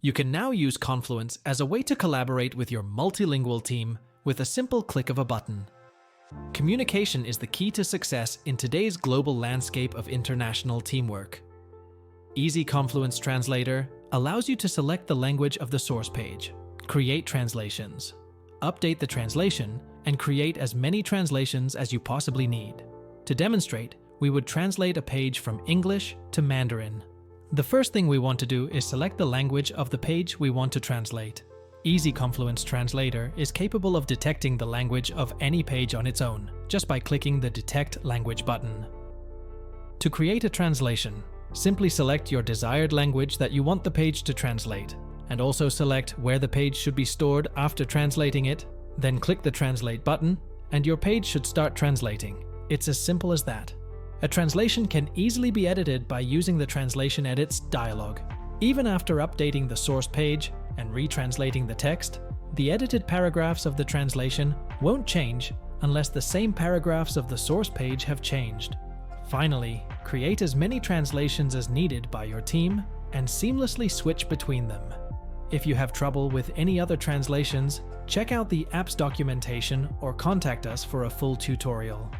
You can now use Confluence as a way to collaborate with your multilingual team with a simple click of a button. Communication is the key to success in today's global landscape of international teamwork. Easy Confluence Translator allows you to select the language of the source page, create translations, update the translation, and create as many translations as you possibly need. To demonstrate, we would translate a page from English to Mandarin. The first thing we want to do is select the language of the page we want to translate. Easy Confluence Translator is capable of detecting the language of any page on its own, just by clicking the Detect Language button. To create a translation, simply select your desired language that you want the page to translate, and also select where the page should be stored after translating it, then click the Translate button, and your page should start translating. It's as simple as that. A translation can easily be edited by using the Translation Edits dialog. Even after updating the source page and retranslating the text, the edited paragraphs of the translation won't change unless the same paragraphs of the source page have changed. Finally, create as many translations as needed by your team and seamlessly switch between them. If you have trouble with any other translations, check out the app's documentation or contact us for a full tutorial.